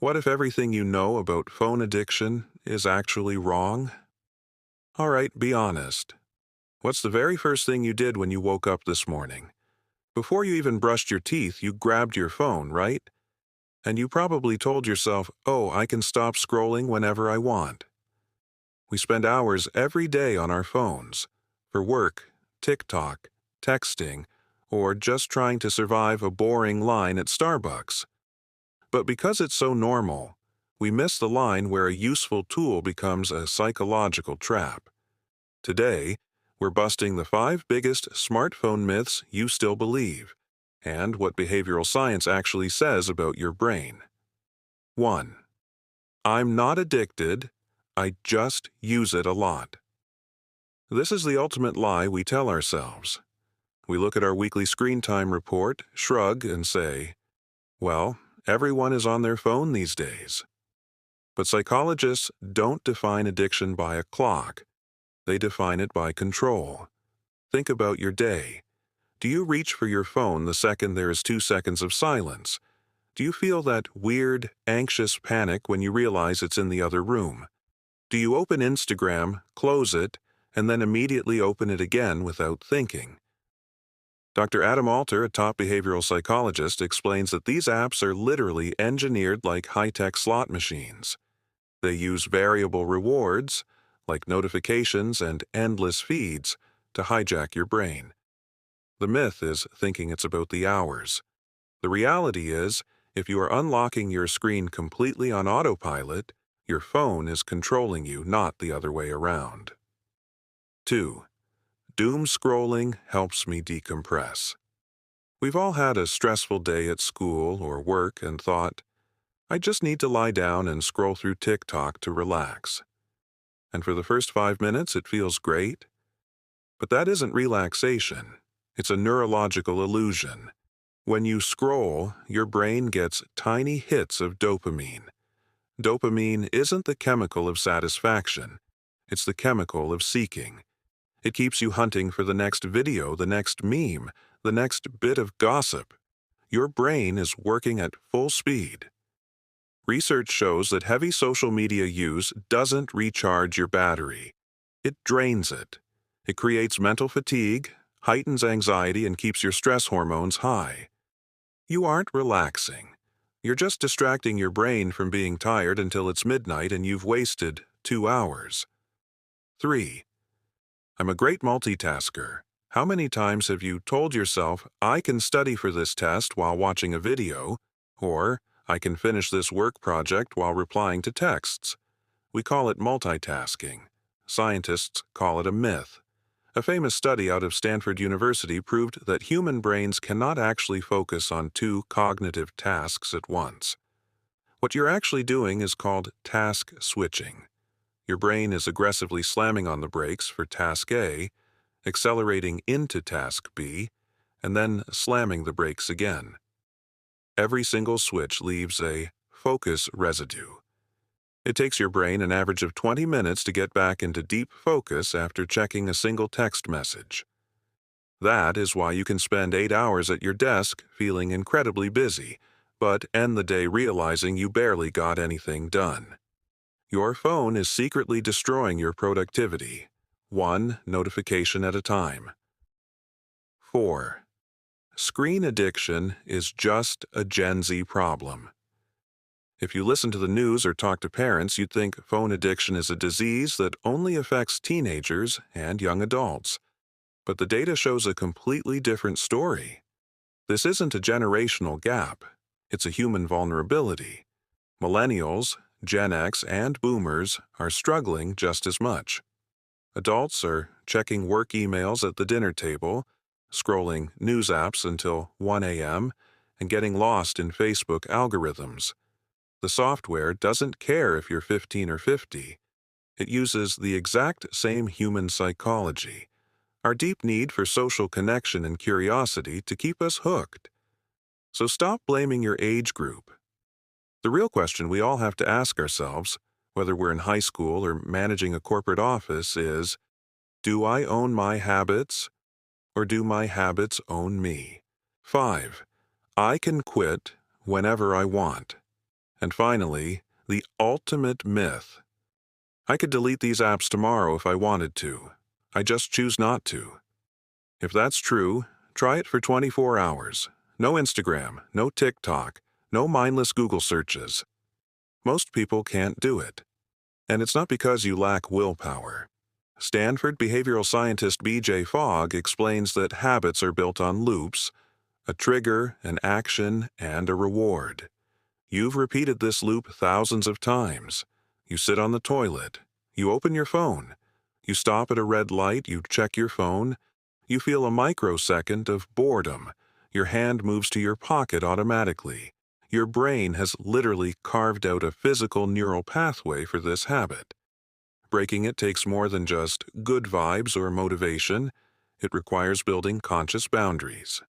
What if everything you know about phone addiction is actually wrong? All right, be honest. What's the very first thing you did when you woke up this morning? Before you even brushed your teeth, you grabbed your phone, right? And you probably told yourself, oh, I can stop scrolling whenever I want. We spend hours every day on our phones for work, TikTok, texting, or just trying to survive a boring line at Starbucks. But because it's so normal, we miss the line where a useful tool becomes a psychological trap. Today, we're busting the 5 biggest smartphone myths you still believe, and what behavioral science actually says about your brain. 1. I'm not addicted, I just use it a lot. This is the ultimate lie we tell ourselves. We look at our weekly screen time report, shrug, and say, well, everyone is on their phone these days. But psychologists don't define addiction by a clock. They define it by control. Think about your day. Do you reach for your phone the second there is 2 seconds of silence? Do you feel that weird, anxious panic when you realize it's in the other room? Do you open Instagram, close it, and then immediately open it again without thinking? Dr. Adam Alter, a top behavioral psychologist, explains that these apps are literally engineered like high-tech slot machines. They use variable rewards, like notifications and endless feeds, to hijack your brain. The myth is thinking it's about the hours. The reality is, if you are unlocking your screen completely on autopilot, your phone is controlling you, not the other way around. 2. Doomscrolling helps me decompress. We've all had a stressful day at school or work and thought, I just need to lie down and scroll through TikTok to relax. And for the first 5 minutes, it feels great. But that isn't relaxation. It's a neurological illusion. When you scroll, your brain gets tiny hits of dopamine. Dopamine isn't the chemical of satisfaction. It's the chemical of seeking. It keeps you hunting for the next video, the next meme, the next bit of gossip. Your brain is working at full speed. Research shows that heavy social media use doesn't recharge your battery. It drains it. It creates mental fatigue, heightens anxiety, and keeps your stress hormones high. You aren't relaxing. You're just distracting your brain from being tired until it's midnight and you've wasted 2 hours. 3. I'm a great multitasker. How many times have you told yourself, I can study for this test while watching a video, or I can finish this work project while replying to texts? We call it multitasking. Scientists call it a myth. A famous study out of Stanford University proved that human brains cannot actually focus on 2 cognitive tasks at once. What you're actually doing is called task switching. Your brain is aggressively slamming on the brakes for task A, accelerating into task B, and then slamming the brakes again. Every single switch leaves a focus residue. It takes your brain an average of 20 minutes to get back into deep focus after checking a single text message. That is why you can spend 8 hours at your desk feeling incredibly busy, but end the day realizing you barely got anything done. Your phone is secretly destroying your productivity, 1 notification at a time. 4. Screen addiction is just a Gen Z problem. If you listen to the news or talk to parents, you'd think phone addiction is a disease that only affects teenagers and young adults. But the data shows a completely different story. This isn't a generational gap. It's a human vulnerability. Millennials, Gen X, and Boomers are struggling just as much. Adults are checking work emails at the dinner table, scrolling news apps until 1 a.m., and getting lost in Facebook algorithms. The software doesn't care if you're 15 or 50. It uses the exact same human psychology, our deep need for social connection and curiosity to keep us hooked. So stop blaming your age group. The real question we all have to ask ourselves, whether we're in high school or managing a corporate office, is, do I own my habits, or do my habits own me? 5. I can quit whenever I want. And finally, the ultimate myth. I could delete these apps tomorrow if I wanted to. I just choose not to. If that's true, try it for 24 hours. No Instagram, no TikTok, no mindless Google searches. Most people can't do it. And it's not because you lack willpower. Stanford behavioral scientist B.J. Fogg explains that habits are built on loops, a trigger, an action, and a reward. You've repeated this loop thousands of times. You sit on the toilet. You open your phone. You stop at a red light. You check your phone. You feel a microsecond of boredom. Your hand moves to your pocket automatically. Your brain has literally carved out a physical neural pathway for this habit. Breaking it takes more than just good vibes or motivation. It requires building conscious boundaries.